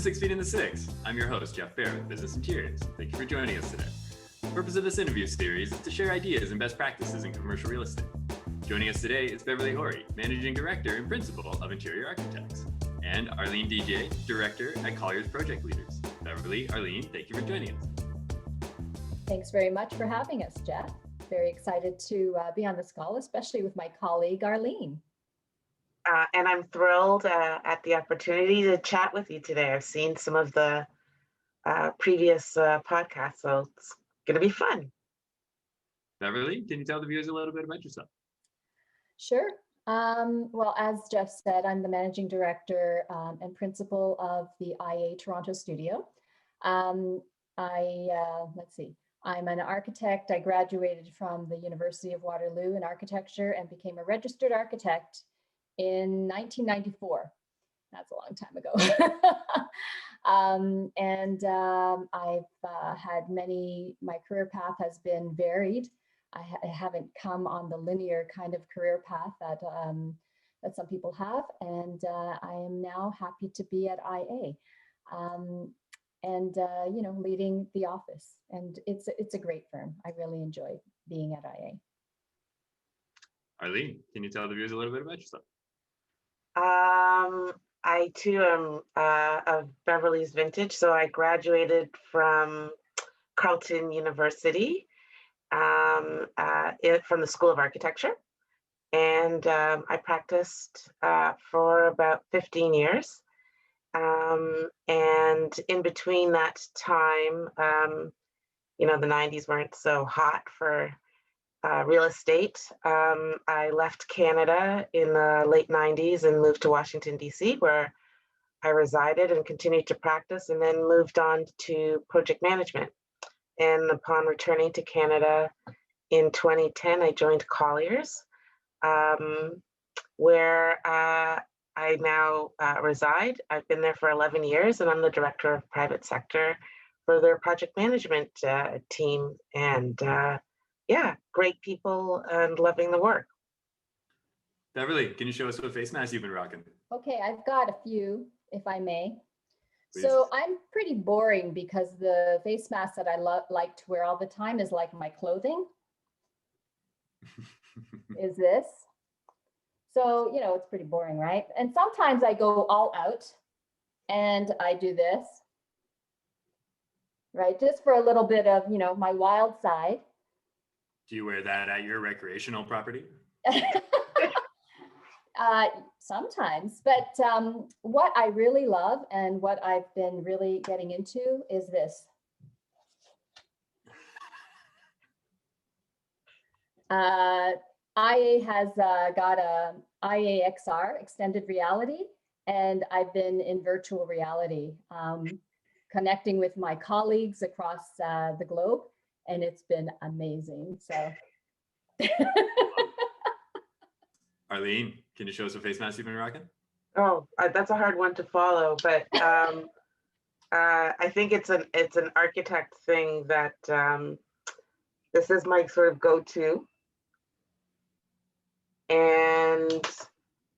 6 Feet in the Six. I'm your host, Jeff Barrett with Business Interiors. Thank you for joining us today. The purpose of this interview series is to share ideas and best practices in commercial real estate. Joining us today is Beverly Horry, Managing Director and Principal of Interior Architects, and Arlene DJ, Director at Colliers Project Leaders. Beverly, Arlene, thank you for joining us. Thanks very much for having us, Jeff. Very excited to be on this call, especially with my colleague, Arlene. And I'm thrilled at the opportunity to chat with you today. I've seen some of the previous podcasts, so it's going to be fun. Beverly, can you tell the viewers a little bit about yourself? Sure. Well, as Jeff said, I'm the Managing Director and Principal of the IA Toronto studio. Let's see. I'm an architect. I graduated from the University of Waterloo in architecture and became a registered architect in 1994. That's a long time ago. I've had my career path has been varied. I haven't come on the linear kind of career path that some people have. And I am now happy to be at IA leading the office. And it's a great firm. I really enjoy being at IA. Arlene, can you tell the viewers a little bit about yourself? I too am of Beverly's vintage. So I graduated from Carleton University from the School of Architecture. And I practiced for about 15 years. And in between that time, the 90s weren't so hot for real estate. I left Canada in the late 90s and moved to Washington, D.C., where I resided and continued to practice, and then moved on to project management. And upon returning to Canada in 2010, I joined Colliers, where I now reside. I've been there for 11 years, and I'm the Director of Private Sector for their project management team. And great people and loving the work. Beverly, can you show us what face mask you've been rocking? Okay, I've got a few, if I may. Please. So I'm pretty boring because the face mask that I like to wear all the time is like my clothing. Is this. So, it's pretty boring, right? And sometimes I go all out and I do this, right? Just for a little bit of, my wild side. Do you wear that at your recreational property? Sometimes, but what I really love and what I've been really getting into is this. IA has got a IA XR, extended reality, and I've been in virtual reality, connecting with my colleagues across the globe, and it's been amazing. So. Arlene, can you show us what face mask you've been rocking? Oh, that's a hard one to follow, but I think it's an architect thing that this is my sort of go-to. And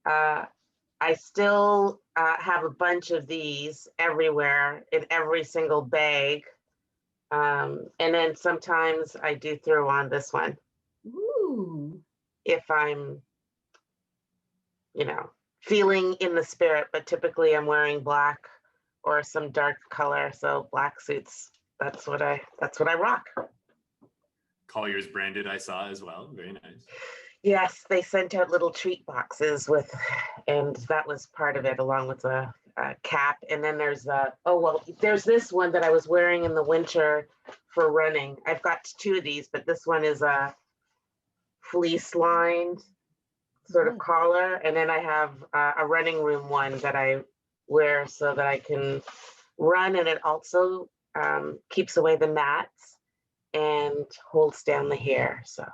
I still have a bunch of these everywhere in every single bag. And then sometimes I do throw on this one. Ooh. If I'm, feeling in the spirit, but typically I'm wearing black or some dark color. So black suits, that's what I rock. Colliers branded, I saw as well. Very nice. Yes, they sent out little treat boxes and that was part of it, along with a cap. And then there's there's this one that I was wearing in the winter for running. I've got two of these, but this one is a fleece lined sort of collar. And then I have a running room one that I wear so that I can run, and it also keeps away the gnats and holds down the hair. So.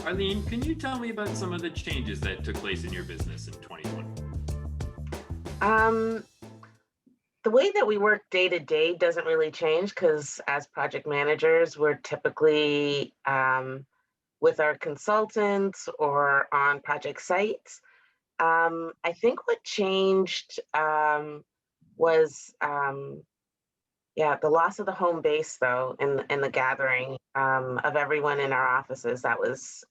Arlene, can you tell me about some of the changes that took place in your business in 2020? The way that we work day to day doesn't really change, because as project managers, we're typically with our consultants or on project sites. I think what changed was, the loss of the home base, though, and the gathering of everyone in our offices. That's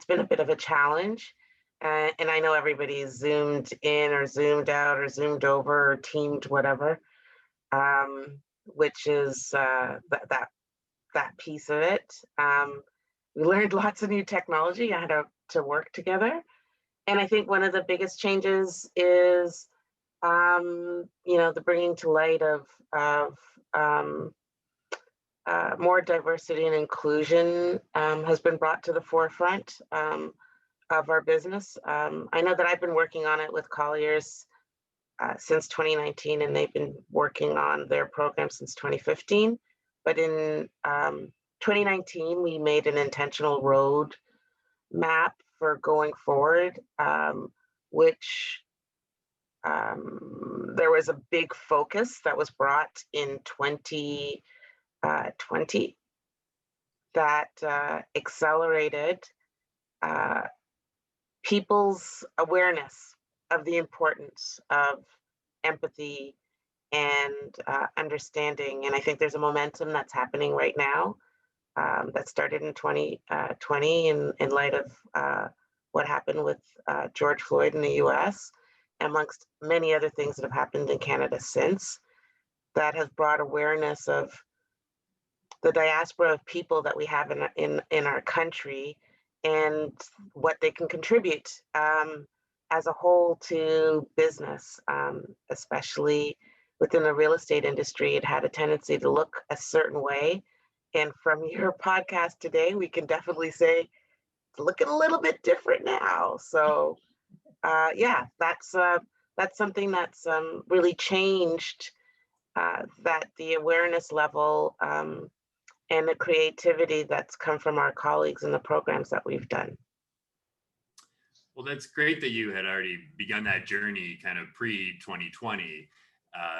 been a bit of a challenge. And I know everybody's zoomed in or zoomed out or zoomed over or teamed, whatever, which is that piece of it. We learned lots of new technology, how to work together. And I think one of the biggest changes is, the bringing to light of more diversity and inclusion has been brought to the forefront of our business. I know that I've been working on it with Colliers since 2019, and they've been working on their program since 2015. But in 2019, we made an intentional road map for going forward, which there was a big focus that was brought in 2020 that accelerated people's awareness of the importance of empathy and understanding. And I think there's a momentum that's happening right now that started in 2020 in light of what happened with George Floyd in the US, amongst many other things that have happened in Canada since, that has brought awareness of the diaspora of people that we have in our country and what they can contribute as a whole to business, especially within the real estate industry. It had a tendency to look a certain way. And from your podcast today, we can definitely say it's looking a little bit different now. So that's something that's really changed, that the awareness level and the creativity that's come from our colleagues in the programs that we've done. Well, that's great that you had already begun that journey kind of pre-2020.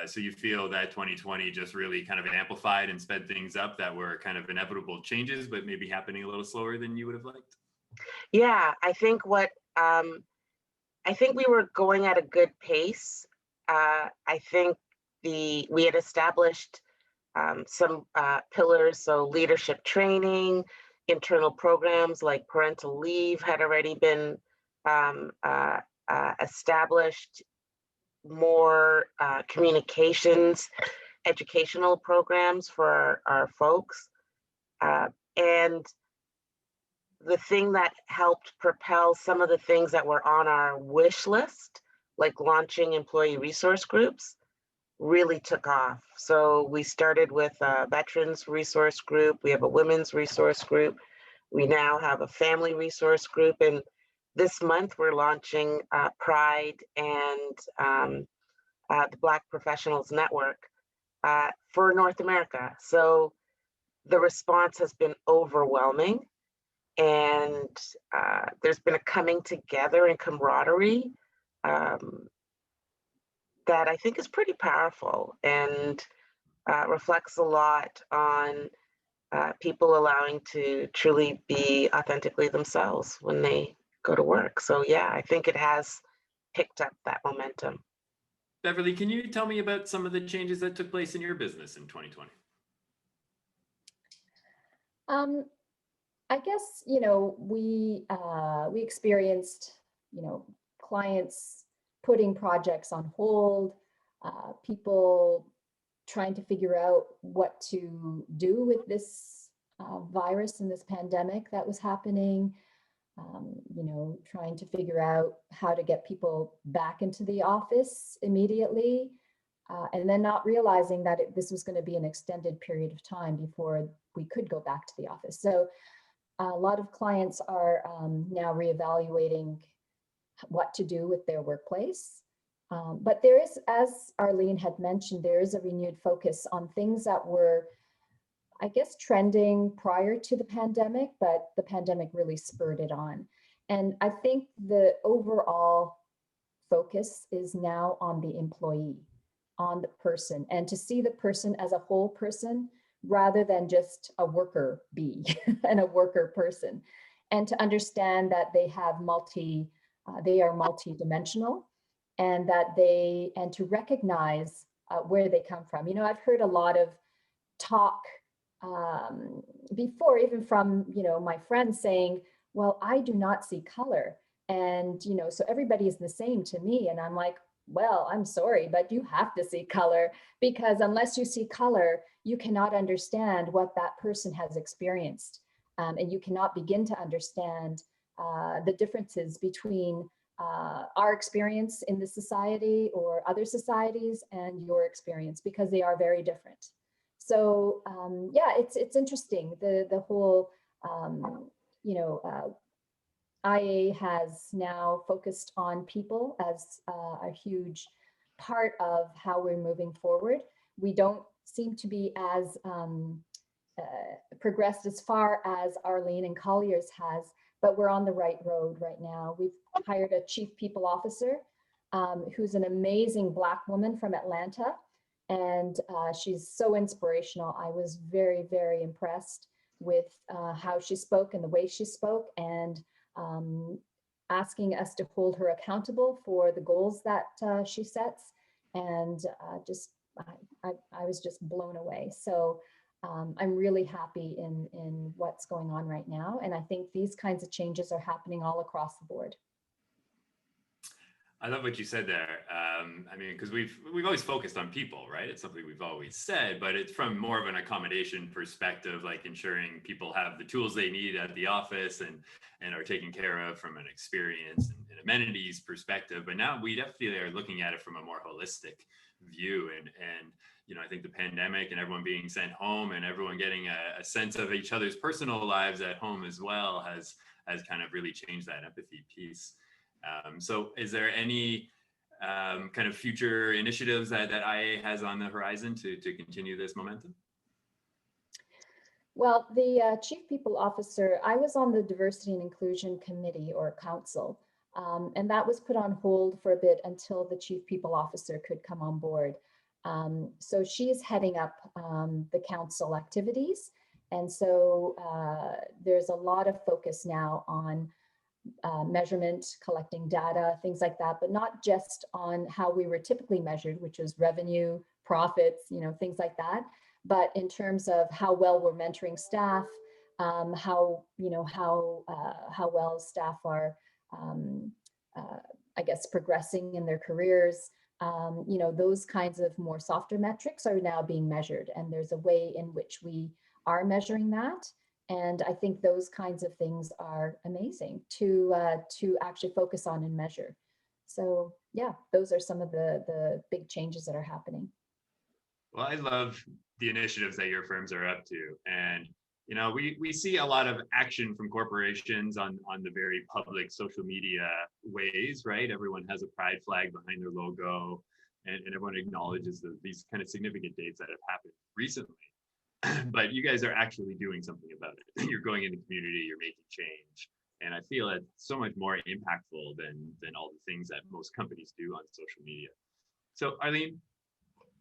So you feel that 2020 just really kind of amplified and sped things up that were kind of inevitable changes, but maybe happening a little slower than you would have liked? Yeah, I think we were going at a good pace. I think we had established some pillars, so leadership training, internal programs like parental leave had already been established, more communications, educational programs for our folks. And the thing that helped propel some of the things that were on our wish list, like launching employee resource groups, really took off. So we started with a veterans resource group. We have a women's resource group. We now have a family resource group. And this month we're launching Pride and the Black Professionals Network for North America. So the response has been overwhelming. And there's been a coming together and camaraderie that I think is pretty powerful and reflects a lot on people allowing to truly be authentically themselves when they go to work. So yeah, I think it has picked up that momentum. Beverly, can you tell me about some of the changes that took place in your business in 2020? I guess, we experienced, clients putting projects on hold, people trying to figure out what to do with this virus and this pandemic that was happening, trying to figure out how to get people back into the office immediately, and then not realizing that this was going to be an extended period of time before we could go back to the office. So a lot of clients are now reevaluating what to do with their workplace. But there is, as Arlene had mentioned, there is a renewed focus on things that were, I guess, trending prior to the pandemic, but the pandemic really spurred it on. And I think the overall focus is now on the employee, on the person, and to see the person as a whole person rather than just a worker bee and a worker person, and to understand that they have they are multi-dimensional, and to recognize where they come from. You know, I've heard a lot of talk before, even from, you know, my friends saying, well, I do not see color. And, you know, so everybody is the same to me. And I'm like, well, I'm sorry, but you have to see color, because unless you see color, you cannot understand what that person has experienced. And you cannot begin to understand the differences between our experience in the society or other societies and your experience, because they are very different. So yeah, it's interesting. The whole, you know, IA has now focused on people as a huge part of how we're moving forward. We don't seem to be as progressed as far as Arlene and Colliers has, but we're on the right road right now. We've hired a chief people officer who's an amazing Black woman from Atlanta. And she's so inspirational. I was very, very impressed with how she spoke and the way she spoke, and asking us to hold her accountable for the goals that she sets. And I was just blown away. So I'm really happy in what's going on right now. And I think these kinds of changes are happening all across the board. I love what you said there. I mean, because we've always focused on people, right? It's something we've always said, but it's from more of an accommodation perspective, like ensuring people have the tools they need at the office and are taken care of from an experience and amenities perspective. But now we definitely are looking at it from a more holistic view. And you know, I think the pandemic and everyone being sent home and everyone getting a sense of each other's personal lives at home as well has kind of really changed that empathy piece. So is there any kind of future initiatives that IA has on the horizon to continue this momentum? Well, the Chief People Officer, I was on the Diversity and Inclusion Committee or Council, and that was put on hold for a bit until the Chief People Officer could come on board. So she's heading up the council activities. And so there's a lot of focus now on measurement, collecting data, things like that, but not just on how we were typically measured, which is revenue, profits, you know, things like that, but in terms of how well we're mentoring staff, how well staff are, I guess, progressing in their careers. You know, those kinds of more softer metrics are now being measured, and there's a way in which we are measuring that. And I think those kinds of things are amazing to actually focus on and measure. So yeah, those are some of the big changes that are happening. Well, I love the initiatives that your firms are up to. And, you know, we see a lot of action from corporations on the very public social media ways, right? Everyone has a pride flag behind their logo, and everyone acknowledges these kind of significant dates that have happened recently. But you guys are actually doing something about it. You're going in the community, you're making change. And I feel it's so much more impactful than all the things that most companies do on social media. So Arlene,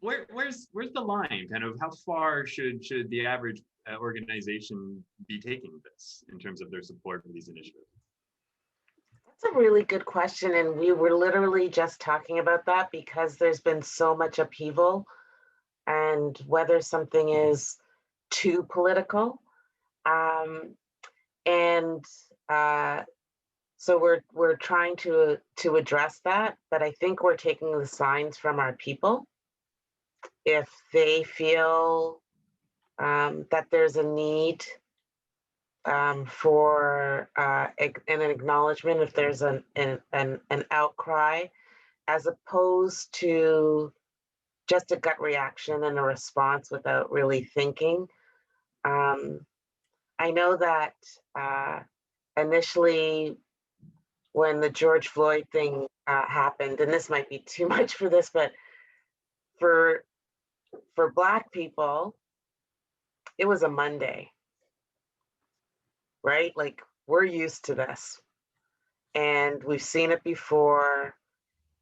where's the line? Kind of how far should the average organization be taking this in terms of their support for these initiatives? That's a really good question. And we were literally just talking about that because there's been so much upheaval, and whether something is too political. So we're trying to address that, but I think we're taking the signs from our people. If they feel that there's a need for an acknowledgement, if there's an outcry, as opposed to just a gut reaction and a response without really thinking. I know that initially when the George Floyd thing happened, and this might be too much for this, but for Black people, it was a Monday, right? Like, we're used to this, and we've seen it before,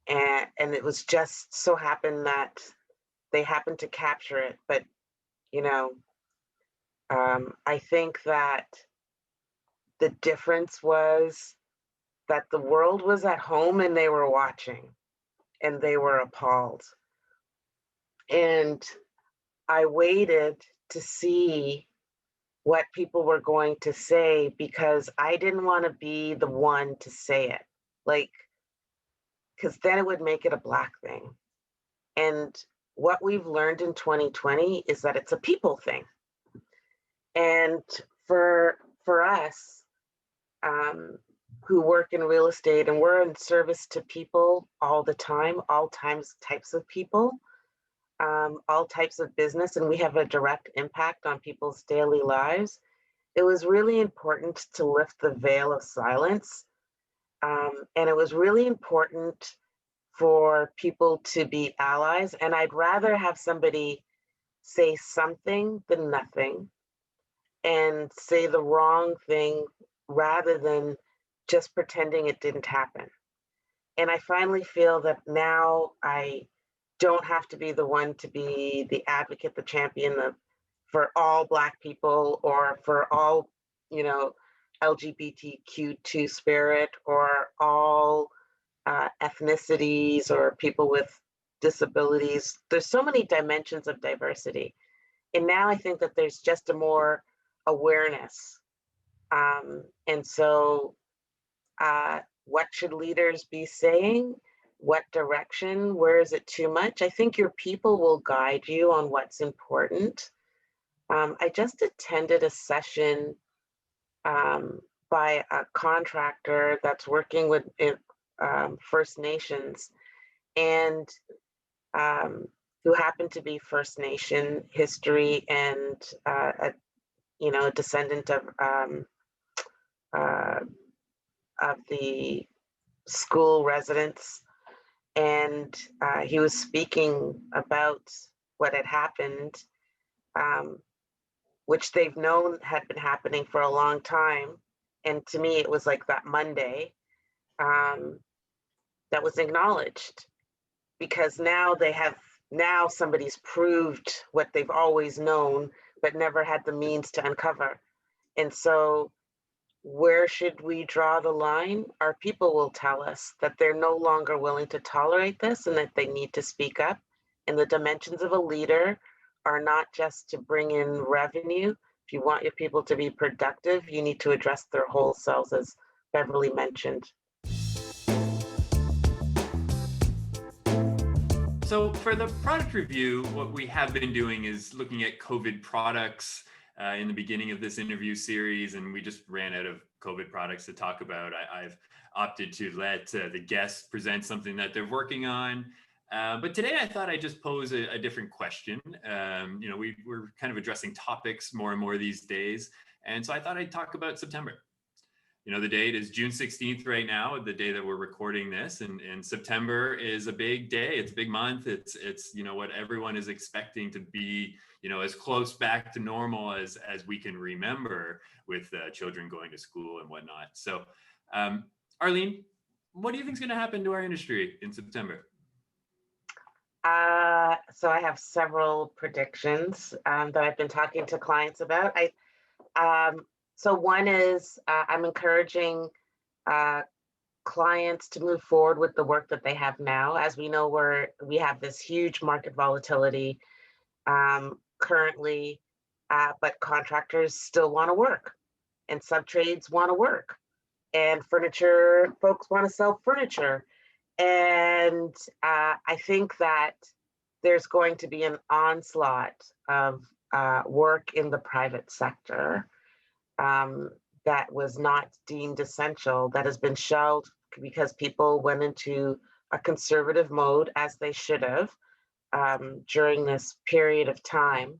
and it was just so happened that they happened to capture it. But, you know, I think that the difference was that the world was at home and they were watching and they were appalled. And I waited to see what people were going to say because I didn't want to be the one to say it. Like, because then it would make it a Black thing. And what we've learned in 2020 is that it's a people thing. And for us who work in real estate and we're in service to people all the time, all types of people, all types of business, and we have a direct impact on people's daily lives. It was really important to lift the veil of silence. And it was really important for people to be allies. And I'd rather have somebody say something than nothing and say the wrong thing rather than just pretending it didn't happen. And I finally feel that now I don't have to be the one to be the advocate, the champion for all Black people or for all, you know, LGBTQ2 spirit or all ethnicities or people with disabilities. There's so many dimensions of diversity. And now I think that there's just a more awareness. And so what should leaders be saying? What direction? Where is it too much? I think your people will guide you on what's important. I just attended a session by a contractor that's working with First Nations and who happened to be First Nation history and a descendant of the school residents. And he was speaking about what had happened, which they've known had been happening for a long time. And to me, it was like that Monday that was acknowledged because now somebody's proved what they've always known, but never had the means to uncover. And so where should we draw the line? Our people will tell us that they're no longer willing to tolerate this and that they need to speak up. And the dimensions of a leader are not just to bring in revenue. If you want your people to be productive, you need to address their whole selves, as Beverly mentioned. So for the product review, what we have been doing is looking at COVID products in the beginning of this interview series, and we just ran out of COVID products to talk about. I've opted to let the guests present something that they're working on. But today I thought I'd just pose a different question. We're kind of addressing topics more and more these days. And so I thought I'd talk about September. The date is June 16th right now, the day that we're recording this, and September is a big day. It's a big month. It's what everyone is expecting to be, as close back to normal as we can remember, with children going to school and whatnot. So, Arlene, what do you think is going to happen to our industry in September? So I have several predictions that I've been talking to clients about. So one is I'm encouraging clients to move forward with the work that they have now. As we know, we have this huge market volatility currently, but contractors still want to work and subtrades want to work and furniture folks want to sell furniture. And I think that there's going to be an onslaught of work in the private sector that was not deemed essential, that has been shelved because people went into a conservative mode, as they should have, during this period of time.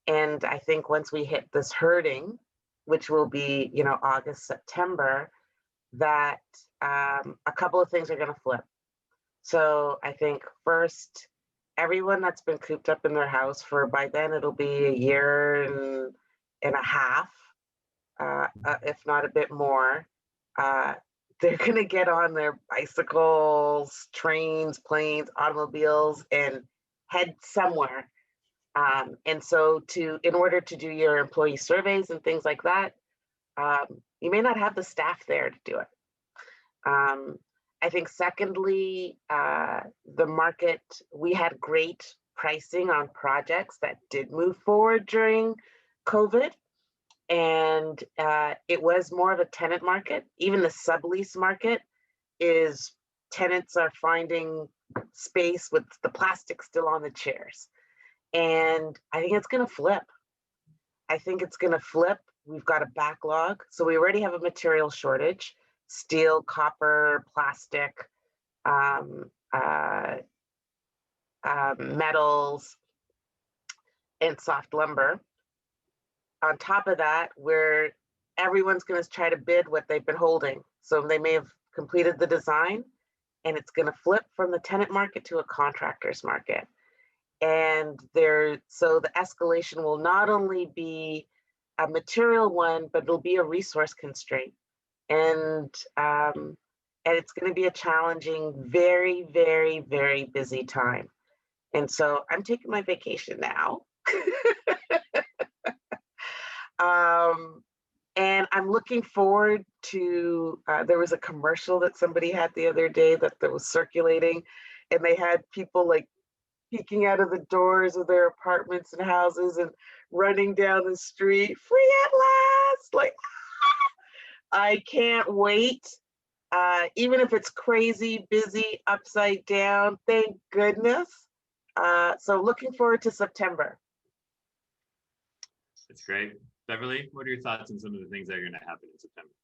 And I think once we hit this herding, which will be, August, September, that a couple of things are going to flip. So I think first, everyone that's been cooped up in their house for, by then it'll be a year and a half, if not a bit more, they're going to get on their bicycles, trains, planes, automobiles, and head somewhere. And so in order to do your employee surveys and things like that, you may not have the staff there to do it. I think secondly, the market, we had great pricing on projects that did move forward during COVID. And it was more of a tenant market. Even the sublease market is tenants are finding space with the plastic still on the chairs. And I think it's going to flip. I think it's going to flip. We've got a backlog. So we already have a material shortage: steel, copper, plastic, metals, and soft lumber. On top of that, where everyone's going to try to bid what they've been holding. So they may have completed the design, and it's going to flip from the tenant market to a contractor's market. And so the escalation will not only be a material one, but it'll be a resource constraint. And it's going to be a challenging, very, very, very busy time. And so I'm taking my vacation now. And I'm looking forward to, there was a commercial that somebody had the other day that was circulating, and they had people like peeking out of the doors of their apartments and houses and running down the street, free at last. Like, I can't wait. Even if it's crazy, busy, upside down, thank goodness. So looking forward to September. That's great. Beverly, what are your thoughts on some of the things that are going to happen in September?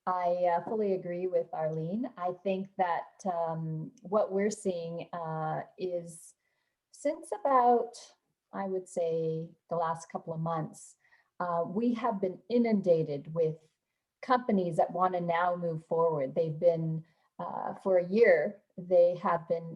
I fully agree with Arlene. I think that what we're seeing is, since about, I would say, the last couple of months, we have been inundated with companies that want to now move forward. They've been, for a year,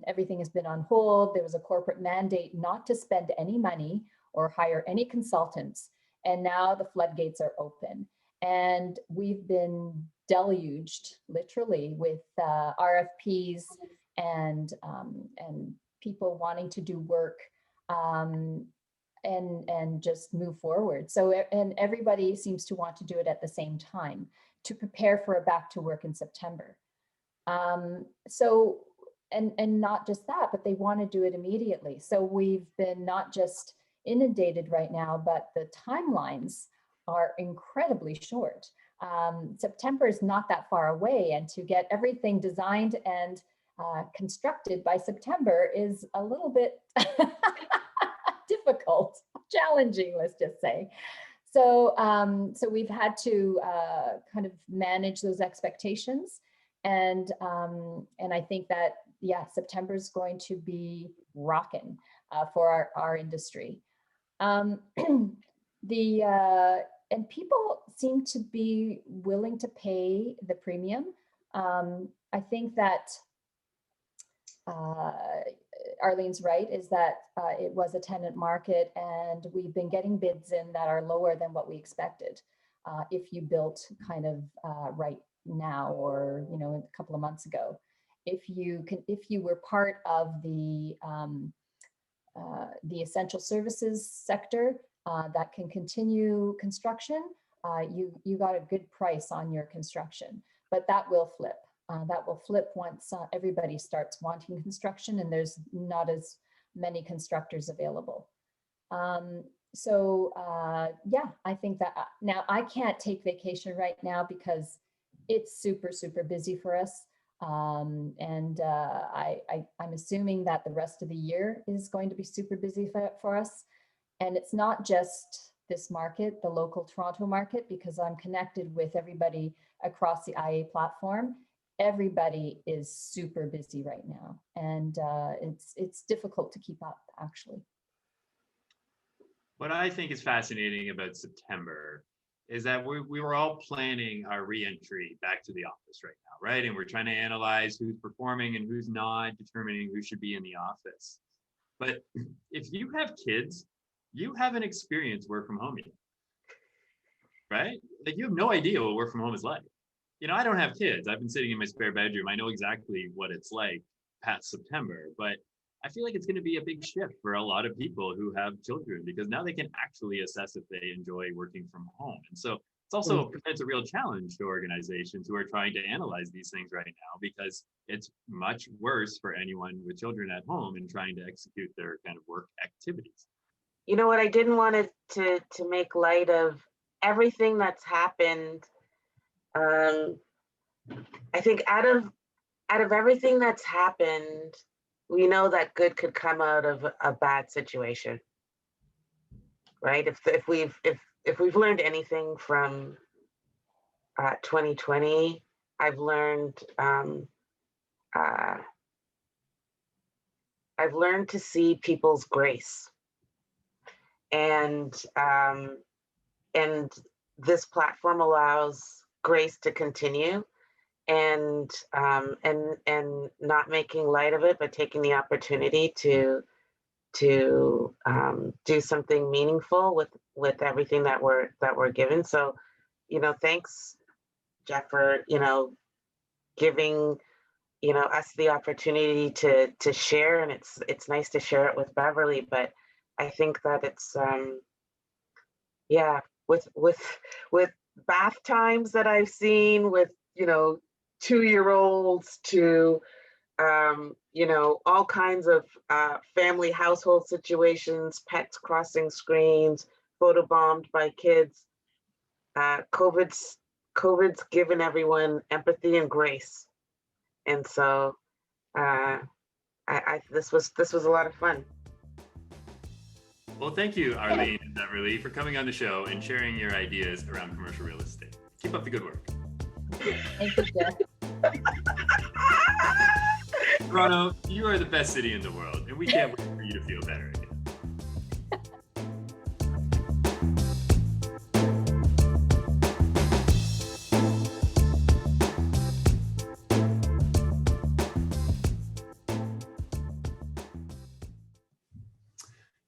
everything has been on hold. There was a corporate mandate not to spend any money or hire any consultants. And now the floodgates are open. And we've been deluged, literally, with RFPs and people wanting to do work and just move forward. So, and everybody seems to want to do it at the same time to prepare for a back to work in September. So, and not just that, but they want to do it immediately. So we've been not just inundated right now, but the timelines are incredibly short. September is not that far away, and to get everything designed and constructed by September is a little bit difficult, challenging, let's just say. So, so we've had to kind of manage those expectations. And I think that, yeah, September is going to be rocking for our industry. And people seem to be willing to pay the premium. I think that Arlene's right, is that it was a tenant market, and we've been getting bids in that are lower than what we expected. If you built kind of right now, or a couple of months ago, if you were part of the essential services sector that can continue construction, you got a good price on your construction. But that will flip. That will flip once everybody starts wanting construction and there's not as many constructors available. So yeah, I think that now I can't take vacation right now because it's super, super busy for us. I'm assuming that the rest of the year is going to be super busy for us. And it's not just this market, the local Toronto market, because I'm connected with everybody across the IA platform. Everybody is super busy right now, and it's difficult to keep up, actually. What I think is fascinating about September is that we were all planning our re-entry back to the office right now, right? And we're trying to analyze who's performing and who's not, determining who should be in the office. But if you have kids, you haven't experienced work from home yet, right? Like, you have no idea what work from home is like. I don't have kids. I've been sitting in my spare bedroom. I know exactly what it's like past September, but I feel like it's going to be a big shift for a lot of people who have children, because now they can actually assess if they enjoy working from home. And so it's also presents a real challenge to organizations who are trying to analyze these things right now, because it's much worse for anyone with children at home and trying to execute their kind of work activities. You know what? I didn't want to make light of everything that's happened. I think out of everything that's happened, we know that good could come out of a bad situation, right? If we've learned anything from 2020, I've learned to see people's grace, and this platform allows grace to continue, and not making light of it, but taking the opportunity to do something meaningful with everything that we're given. So, thanks, Jeff, for giving us the opportunity to share, and it's nice to share it with Beverly. But I think that it's with bath times that I've seen with 2-year-olds to all kinds of family household situations, pets crossing screens, photobombed by kids. COVID's given everyone empathy and grace, and so this was a lot of fun. Well, thank you, Arlene and Beverly, for coming on the show and sharing your ideas around commercial real estate. Keep up the good work. Thank you, Jeff. Toronto, you are the best city in the world, and we can't wait for you to feel better again.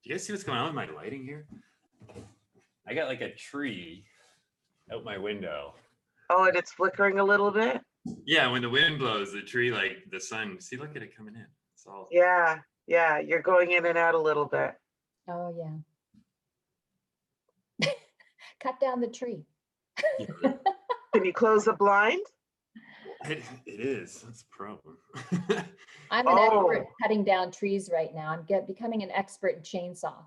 Do you guys see what's going on with my lighting here? I got like a tree out my window. Oh, and it's flickering a little bit. Yeah, when the wind blows, the tree, like the sun, see, look at it coming in. It's all. Yeah, you're going in and out a little bit. Oh, yeah. Cut down the tree. Can you close the blind? It is. That's a problem. I'm an expert cutting down trees right now. I'm becoming an expert in chainsaw.